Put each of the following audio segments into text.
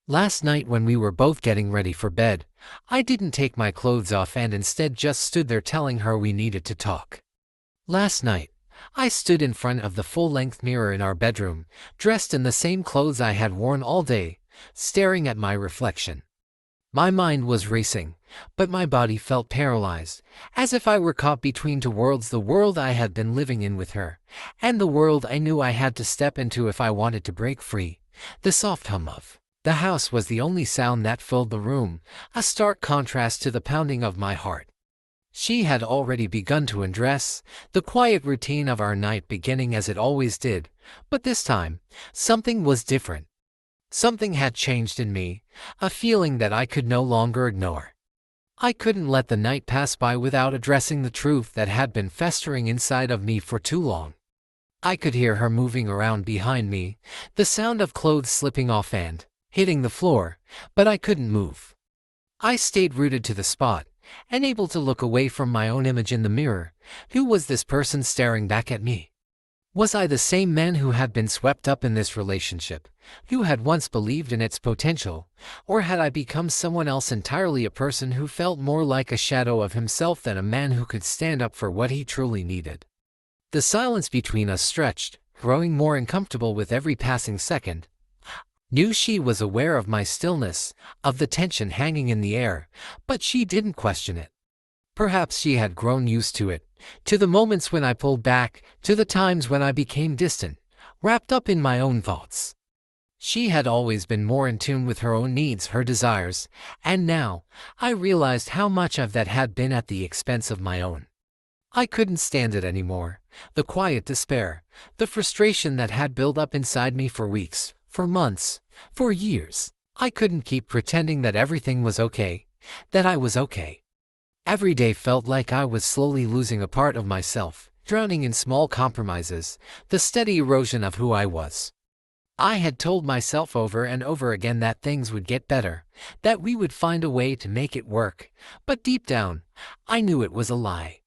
Last night when we were both getting ready for bed, I didn't take my clothes off and instead just stood there telling her we needed to talk. Last night, I stood in front of the full-length mirror in our bedroom, dressed in the same clothes I had worn all day, staring at my reflection. My mind was racing, but my body felt paralyzed, as if I were caught between two worlds: the world I had been living in with her, and the world I knew I had to step into if I wanted to break free. The soft hum of the house was the only sound that filled the room, a stark contrast to the pounding of my heart. She had already begun to undress, the quiet routine of our night beginning as it always did, but this time, something was different. Something had changed in me, a feeling that I could no longer ignore. I couldn't let the night pass by without addressing the truth that had been festering inside of me for too long. I could hear her moving around behind me, the sound of clothes slipping off and hitting the floor, but I couldn't move. I stayed rooted to the spot, unable to look away from my own image in the mirror. Who was this person staring back at me? Was I the same man who had been swept up in this relationship, who had once believed in its potential, or had I become someone else entirely, a person who felt more like a shadow of himself than a man who could stand up for what he truly needed? The silence between us stretched, growing more uncomfortable with every passing second. Knew she was aware of my stillness, of the tension hanging in the air, but she didn't question it. Perhaps she had grown used to it, to the moments when I pulled back, to the times when I became distant, wrapped up in my own thoughts. She had always been more in tune with her own needs, her desires, and now I realized how much of that had been at the expense of my own. I couldn't stand it anymore, the quiet despair, the frustration that had built up inside me for weeks, for months, for years. I couldn't keep pretending that everything was okay, that I was okay. Every day felt like I was slowly losing a part of myself, drowning in small compromises, the steady erosion of who I was. I had told myself over and over again that things would get better, that we would find a way to make it work, but deep down, I knew it was a lie.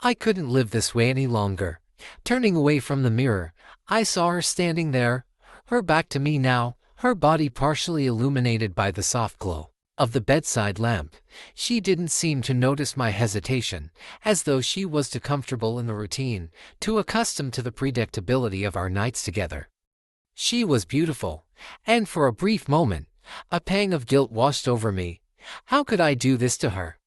I couldn't live this way any longer. Turning away from the mirror, I saw her standing there, her back to me now, her body partially illuminated by the soft glow of the bedside lamp. She didn't seem to notice my hesitation, as though she was too comfortable in the routine, too accustomed to the predictability of our nights together. She was beautiful, and for a brief moment, a pang of guilt washed over me. How could I do this to her?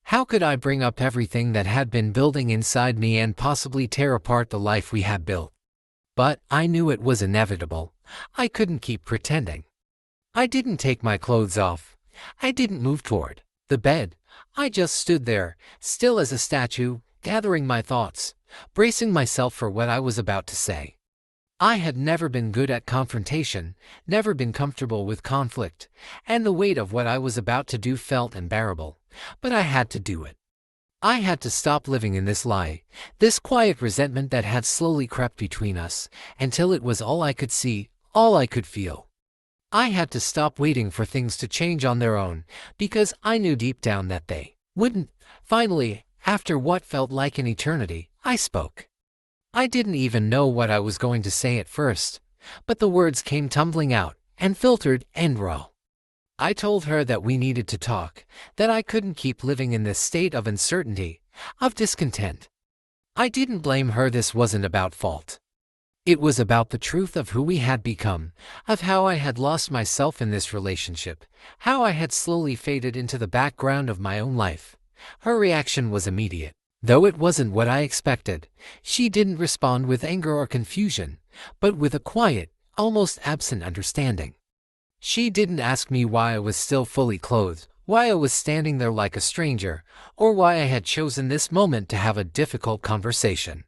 How could I bring up everything that had been building inside me and possibly tear apart the life we had built? But I knew it was inevitable. I couldn't keep pretending. I didn't take my clothes off. I didn't move toward the bed. I just stood there, still as a statue, gathering my thoughts, bracing myself for what I was about to say. I had never been good at confrontation, never been comfortable with conflict, and the weight of what I was about to do felt unbearable, but I had to do it. I had to stop living in this lie, this quiet resentment that had slowly crept between us, until it was all I could see, all I could feel. I had to stop waiting for things to change on their own, because I knew deep down that they wouldn't. Finally, after what felt like an eternity, I spoke. I didn't even know what I was going to say at first, but the words came tumbling out, unfiltered and raw. I told her that we needed to talk, that I couldn't keep living in this state of uncertainty, of discontent. I didn't blame her. This wasn't about fault. It was about the truth of who we had become, of how I had lost myself in this relationship, how I had slowly faded into the background of my own life. Her reaction was immediate. Though it wasn't what I expected, she didn't respond with anger or confusion, but with a quiet, almost absent understanding. She didn't ask me why I was still fully clothed, why I was standing there like a stranger, or why I had chosen this moment to have a difficult conversation.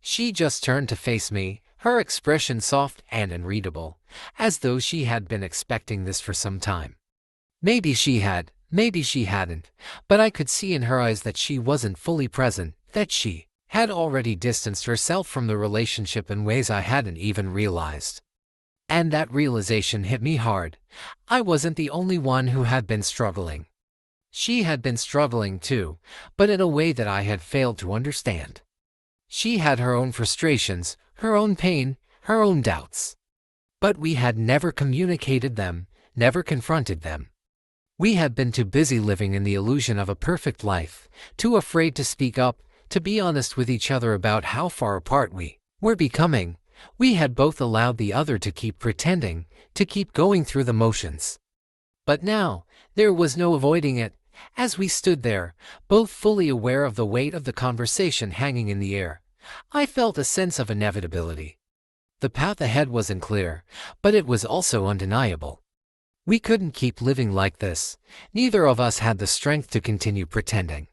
She just turned to face me, her expression soft and unreadable, as though she had been expecting this for some time. Maybe she had. Maybe she hadn't, but I could see in her eyes that she wasn't fully present, that she had already distanced herself from the relationship in ways I hadn't even realized. And that realization hit me hard. I wasn't the only one who had been struggling. She had been struggling too, but in a way that I had failed to understand. She had her own frustrations, her own pain, her own doubts. But we had never communicated them, never confronted them. We had been too busy living in the illusion of a perfect life, too afraid to speak up, to be honest with each other about how far apart we were becoming. We had both allowed the other to keep pretending, to keep going through the motions. But now, there was no avoiding it. As we stood there, both fully aware of the weight of the conversation hanging in the air, I felt a sense of inevitability. The path ahead wasn't clear, but it was also undeniable. We couldn't keep living like this. Neither of us had the strength to continue pretending.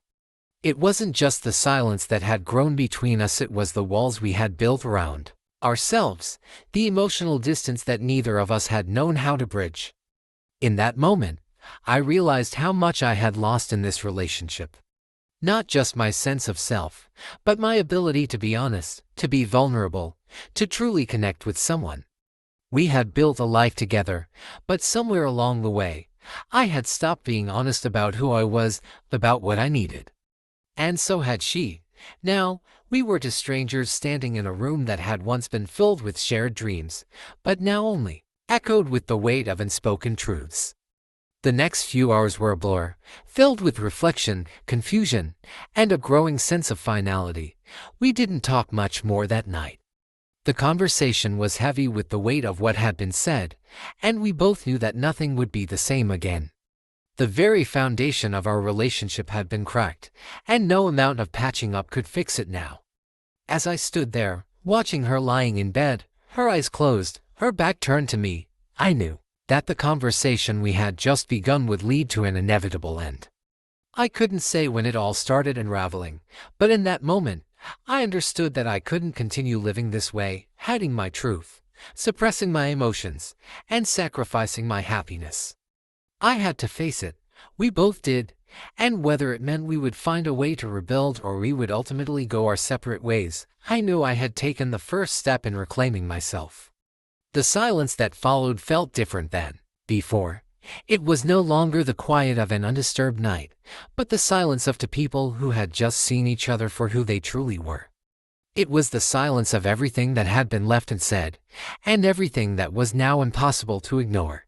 It wasn't just the silence that had grown between us, it was the walls we had built around ourselves, the emotional distance that neither of us had known how to bridge. In that moment, I realized how much I had lost in this relationship. Not just my sense of self, but my ability to be honest, to be vulnerable, to truly connect with someone. We had built a life together, but somewhere along the way, I had stopped being honest about who I was, about what I needed. And so had she. Now, we were two strangers standing in a room that had once been filled with shared dreams, but now only echoed with the weight of unspoken truths. The next few hours were a blur, filled with reflection, confusion, and a growing sense of finality. We didn't talk much more that night. The conversation was heavy with the weight of what had been said, and we both knew that nothing would be the same again. The very foundation of our relationship had been cracked, and no amount of patching up could fix it now. As I stood there, watching her lying in bed, her eyes closed, her back turned to me, I knew that the conversation we had just begun would lead to an inevitable end. I couldn't say when it all started unraveling, but in that moment, I understood that I couldn't continue living this way, hiding my truth, suppressing my emotions, and sacrificing my happiness. I had to face it. We both did, and whether it meant we would find a way to rebuild or we would ultimately go our separate ways, I knew I had taken the first step in reclaiming myself. The silence that followed felt different than before. It was no longer the quiet of an undisturbed night, but the silence of two people who had just seen each other for who they truly were. It was the silence of everything that had been left unsaid, and everything that was now impossible to ignore.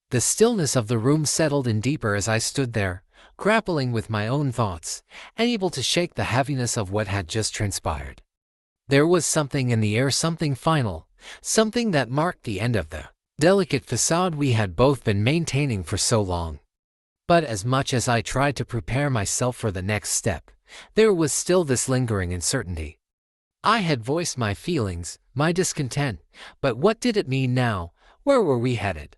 The stillness of the room settled in deeper as I stood there, grappling with my own thoughts, and able to shake the heaviness of what had just transpired. There was something in the air, something final, something that marked the end of the delicate facade we had both been maintaining for so long. But as much as I tried to prepare myself for the next step, there was still this lingering uncertainty. I had voiced my feelings, my discontent, but what did it mean now? Where were we headed?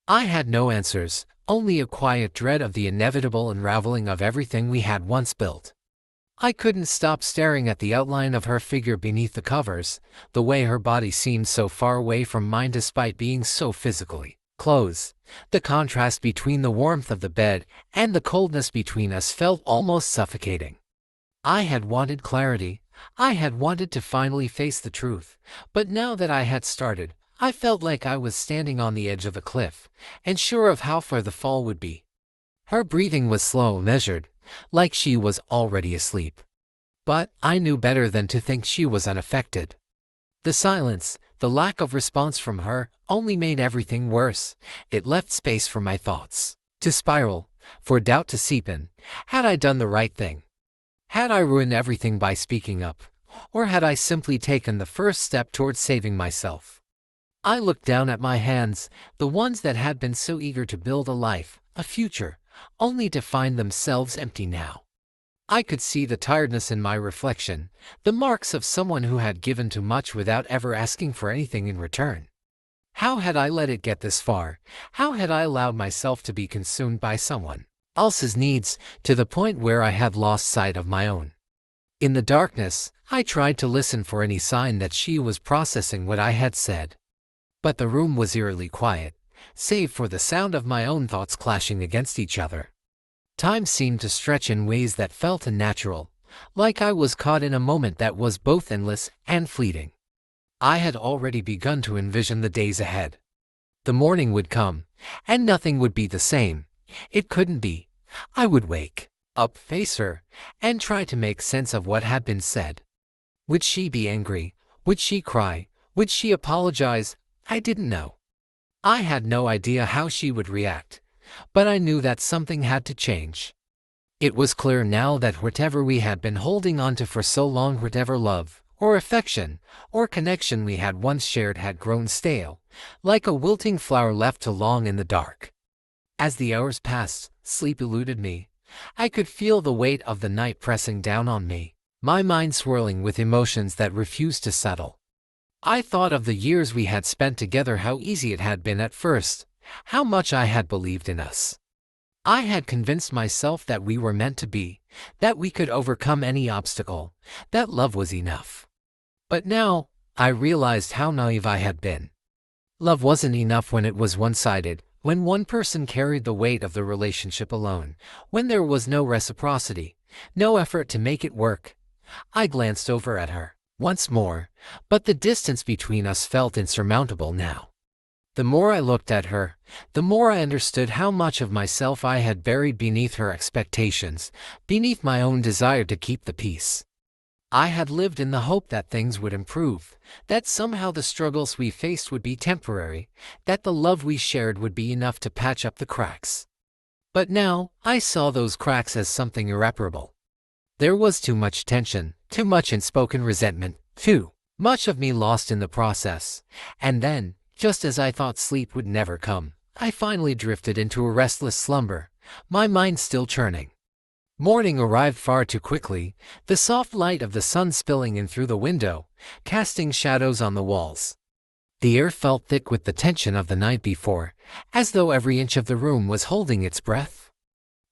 I had no answers, only a quiet dread of the inevitable unraveling of everything we had once built. I couldn't stop staring at the outline of her figure beneath the covers, the way her body seemed so far away from mine despite being so physically close. The contrast between the warmth of the bed and the coldness between us felt almost suffocating. I had wanted clarity. I had wanted to finally face the truth, but now that I had started, I felt like I was standing on the edge of a cliff, and sure of how far the fall would be. Her breathing was slow, measured, like she was already asleep. But I knew better than to think she was unaffected. The silence, the lack of response from her, only made everything worse. It left space for my thoughts to spiral, for doubt to seep in. Had I done the right thing? Had I ruined everything by speaking up? Or had I simply taken the first step towards saving myself? I looked down at my hands, the ones that had been so eager to build a life, a future, only to find themselves empty now. I could see the tiredness in my reflection, the marks of someone who had given too much without ever asking for anything in return. How had I let it get this far? How had I allowed myself to be consumed by someone else's needs, to the point where I had lost sight of my own? In the darkness, I tried to listen for any sign that she was processing what I had said. But the room was eerily quiet, save for the sound of my own thoughts clashing against each other. Time seemed to stretch in ways that felt unnatural, like I was caught in a moment that was both endless and fleeting. I had already begun to envision the days ahead. The morning would come, and nothing would be the same. It couldn't be. I would wake up, face her, and try to make sense of what had been said. Would she be angry? Would she cry? Would she apologize? I didn't know. I had no idea how she would react, but I knew that something had to change. It was clear now that whatever we had been holding on to for so long, whatever love, or affection, or connection we had once shared had grown stale, like a wilting flower left too long in the dark. As the hours passed, sleep eluded me. I could feel the weight of the night pressing down on me, my mind swirling with emotions that refused to settle. I thought of the years we had spent together, how easy it had been at first, how much I had believed in us. I had convinced myself that we were meant to be, that we could overcome any obstacle, that love was enough. But now, I realized how naive I had been. Love wasn't enough when it was one-sided, when one person carried the weight of the relationship alone, when there was no reciprocity, no effort to make it work. I glanced over at her once more, but the distance between us felt insurmountable now. The more I looked at her, the more I understood how much of myself I had buried beneath her expectations, beneath my own desire to keep the peace. I had lived in the hope that things would improve, that somehow the struggles we faced would be temporary, that the love we shared would be enough to patch up the cracks. But now, I saw those cracks as something irreparable. There was too much tension, too much unspoken resentment, too much of me lost in the process. And then, just as I thought sleep would never come, I finally drifted into a restless slumber, my mind still churning. Morning arrived far too quickly, the soft light of the sun spilling in through the window, casting shadows on the walls. The air felt thick with the tension of the night before, as though every inch of the room was holding its breath.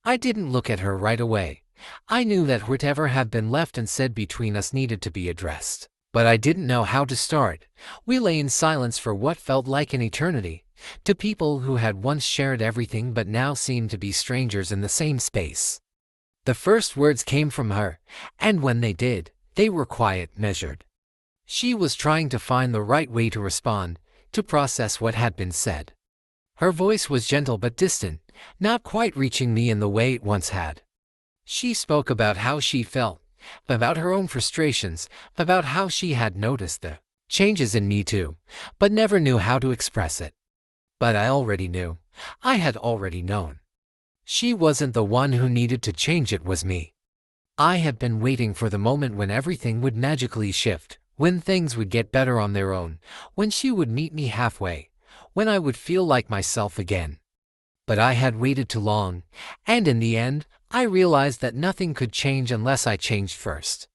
I didn't look at her right away. I knew that whatever had been left unsaid between us needed to be addressed, but I didn't know how to start. We lay in silence for what felt like an eternity, to people who had once shared everything but now seemed to be strangers in the same space. The first words came from her, and when they did, they were quiet, measured. She was trying to find the right way to respond, to process what had been said. Her voice was gentle but distant, not quite reaching me in the way it once had. She spoke about how she felt, about her own frustrations, about how she had noticed the changes in me too, but never knew how to express it. But I already knew. I had already known. She wasn't the one who needed to change, it was me. I had been waiting for the moment when everything would magically shift, when things would get better on their own, when she would meet me halfway, when I would feel like myself again. But I had waited too long, and in the end, I realized that nothing could change unless I changed first.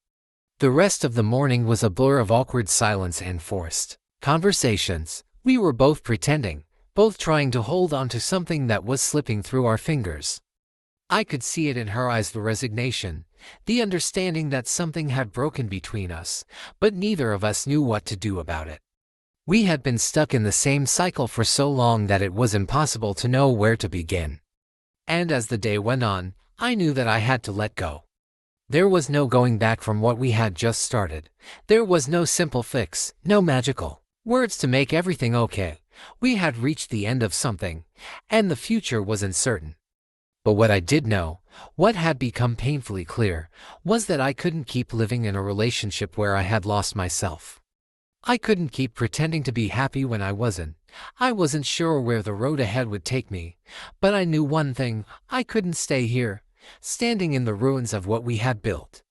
The rest of the morning was a blur of awkward silence and forced conversations. We were both pretending, both trying to hold on to something that was slipping through our fingers. I could see it in her eyes, the resignation, the understanding that something had broken between us, but neither of us knew what to do about it. We had been stuck in the same cycle for so long that it was impossible to know where to begin. And as the day went on, I knew that I had to let go. There was no going back from what we had just started. There was no simple fix, no magical words to make everything okay. We had reached the end of something, and the future was uncertain. But what I did know, what had become painfully clear, was that I couldn't keep living in a relationship where I had lost myself. I couldn't keep pretending to be happy when I wasn't. I wasn't sure where the road ahead would take me, but I knew one thing: I couldn't stay here, standing in the ruins of what we had built.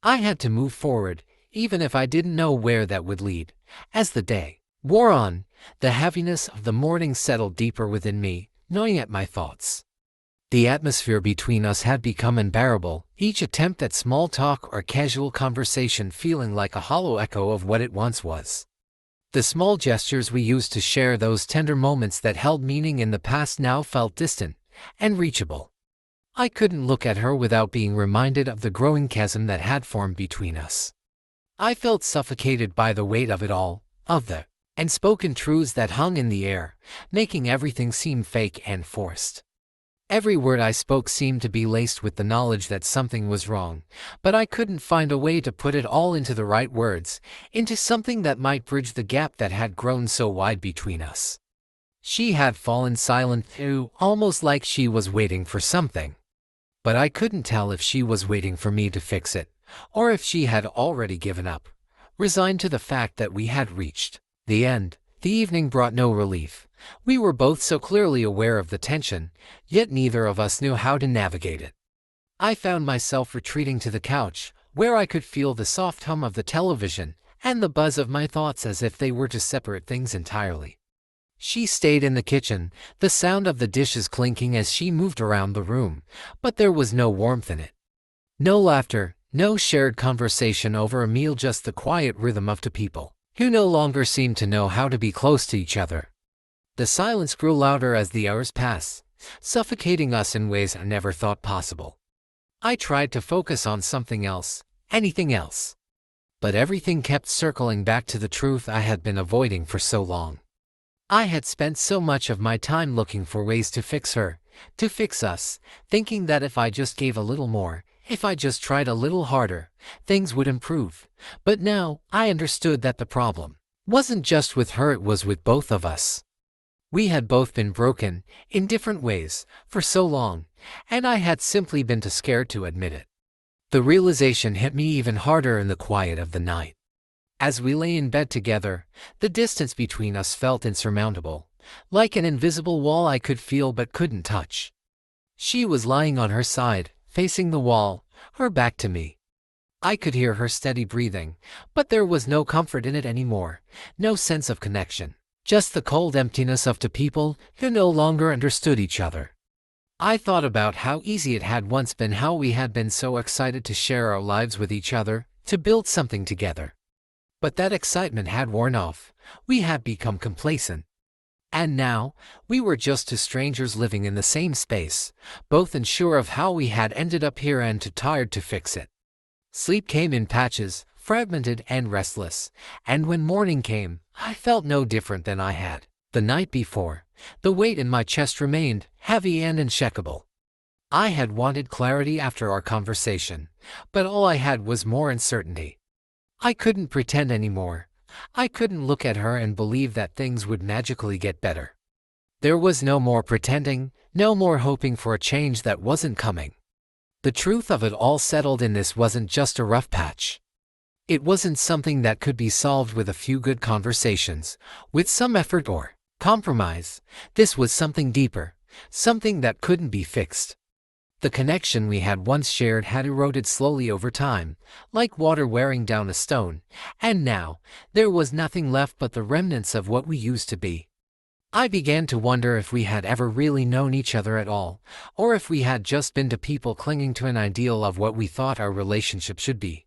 I had to move forward, even if I didn't know where that would lead. As the day wore on, the heaviness of the morning settled deeper within me, gnawing at my thoughts. The atmosphere between us had become unbearable, each attempt at small talk or casual conversation feeling like a hollow echo of what it once was. The small gestures we used to share those tender moments that held meaning in the past now felt distant and reachable. I couldn't look at her without being reminded of the growing chasm that had formed between us. I felt suffocated by the weight of it all, of the unspoken truths that hung in the air, making everything seem fake and forced. Every word I spoke seemed to be laced with the knowledge that something was wrong, but I couldn't find a way to put it all into the right words, into something that might bridge the gap that had grown so wide between us. She had fallen silent too, almost like she was waiting for something. But I couldn't tell if she was waiting for me to fix it, or if she had already given up, resigned to the fact that we had reached the end, The evening brought no relief. We were both so clearly aware of the tension, yet neither of us knew how to navigate it. I found myself retreating to the couch, where I could feel the soft hum of the television and the buzz of my thoughts as if they were two separate things entirely. She stayed in the kitchen, the sound of the dishes clinking as she moved around the room, but there was no warmth in it. No laughter, no shared conversation over a meal, just the quiet rhythm of two people who no longer seemed to know how to be close to each other. The silence grew louder as the hours passed, suffocating us in ways I never thought possible. I tried to focus on something else, anything else. But everything kept circling back to the truth I had been avoiding for so long. I had spent so much of my time looking for ways to fix her, to fix us, thinking that if I just gave a little more, if I just tried a little harder, things would improve. But now, I understood that the problem wasn't just with her, it was with both of us. We had both been broken, in different ways, for so long, and I had simply been too scared to admit it. The realization hit me even harder in the quiet of the night. As we lay in bed together, the distance between us felt insurmountable, like an invisible wall I could feel but couldn't touch. She was lying on her side, facing the wall, her back to me. I could hear her steady breathing, but there was no comfort in it anymore, no sense of connection, just the cold emptiness of two people who no longer understood each other. I thought about how easy it had once been, how we had been so excited to share our lives with each other, to build something together. But that excitement had worn off. We had become complacent. And now, we were just two strangers living in the same space, both unsure of how we had ended up here and too tired to fix it. Sleep came in patches, fragmented and restless, and when morning came, I felt no different than I had the night before. The weight in my chest remained heavy and unshakable. I had wanted clarity after our conversation, but all I had was more uncertainty. I couldn't pretend anymore. I couldn't look at her and believe that things would magically get better. There was no more pretending, no more hoping for a change that wasn't coming. The truth of it all settled in: this wasn't just a rough patch. It wasn't something that could be solved with a few good conversations, with some effort or compromise. This was something deeper, something that couldn't be fixed. The connection we had once shared had eroded slowly over time, like water wearing down a stone, and now, there was nothing left but the remnants of what we used to be. I began to wonder if we had ever really known each other at all, or if we had just been two people clinging to an ideal of what we thought our relationship should be.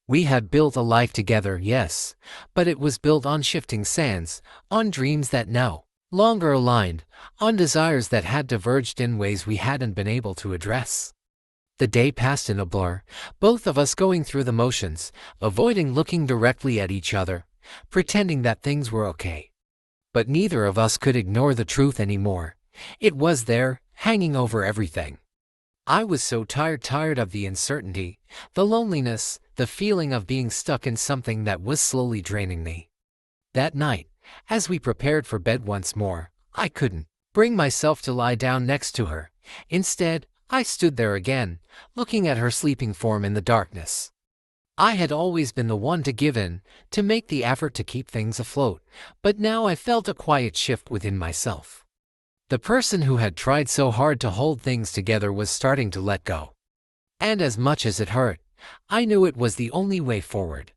We had built a life together, yes, but it was built on shifting sands, on dreams that no longer aligned, on desires that had diverged in ways we hadn't been able to address. The day passed in a blur, both of us going through the motions, avoiding looking directly at each other, pretending that things were okay. But neither of us could ignore the truth anymore. It was there, hanging over everything. I was so tired of the uncertainty, the loneliness, the feeling of being stuck in something that was slowly draining me. That night, as we prepared for bed once more, I couldn't bring myself to lie down next to her. Instead, I stood there again, looking at her sleeping form in the darkness. I had always been the one to give in, to make the effort to keep things afloat, but now I felt a quiet shift within myself. The person who had tried so hard to hold things together was starting to let go. And as much as it hurt, I knew it was the only way forward.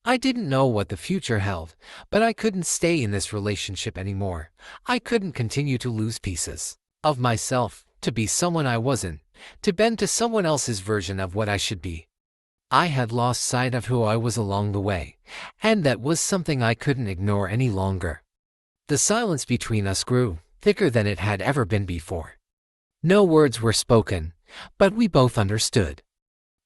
I didn't know what the future held, but I couldn't stay in this relationship anymore. I couldn't continue to lose pieces of myself, to be someone I wasn't, to bend to someone else's version of what I should be. I had lost sight of who I was along the way, and that was something I couldn't ignore any longer. The silence between us grew thicker than it had ever been before. No words were spoken, but we both understood.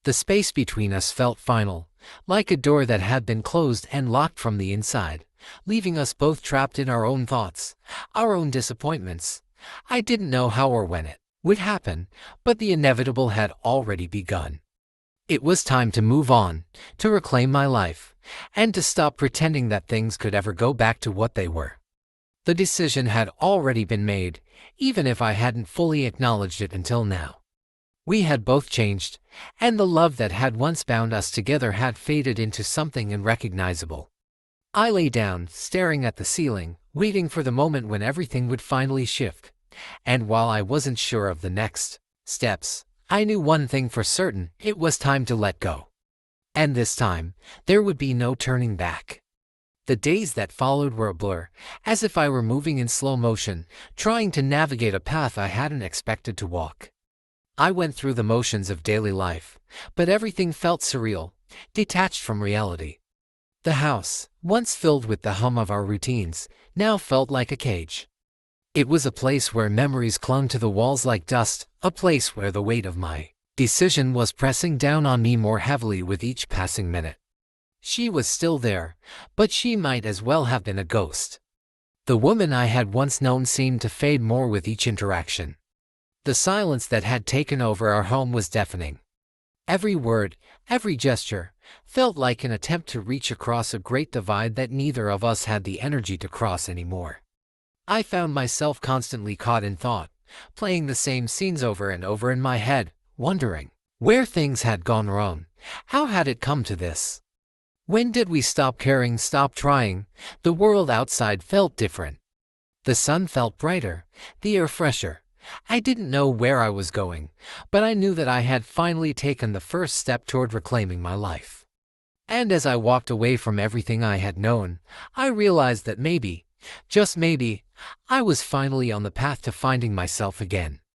The space between us felt final, like a door that had been closed and locked from the inside, leaving us both trapped in our own thoughts, our own disappointments. I didn't know how or when it would happen, but the inevitable had already begun. It was time to move on, to reclaim my life, and to stop pretending that things could ever go back to what they were. The decision had already been made, even if I hadn't fully acknowledged it until now. We had both changed, and the love that had once bound us together had faded into something unrecognizable. I lay down, staring at the ceiling, waiting for the moment when everything would finally shift. And while I wasn't sure of the next steps, I knew one thing for certain: it was time to let go. And this time, there would be no turning back. The days that followed were a blur, as if I were moving in slow motion, trying to navigate a path I hadn't expected to walk. I went through the motions of daily life, but everything felt surreal, detached from reality. The house, once filled with the hum of our routines, now felt like a cage. It was a place where memories clung to the walls like dust, a place where the weight of my decision was pressing down on me more heavily with each passing minute. She was still there, but she might as well have been a ghost. The woman I had once known seemed to fade more with each interaction. The silence that had taken over our home was deafening. Every word, every gesture, felt like an attempt to reach across a great divide that neither of us had the energy to cross anymore. I found myself constantly caught in thought, playing the same scenes over and over in my head, wondering where things had gone wrong. How had it come to this? When did we stop caring, stop trying? The world outside felt different. The sun felt brighter, the air fresher. I didn't know where I was going, but I knew that I had finally taken the first step toward reclaiming my life. And as I walked away from everything I had known, I realized that maybe, just maybe, I was finally on the path to finding myself again.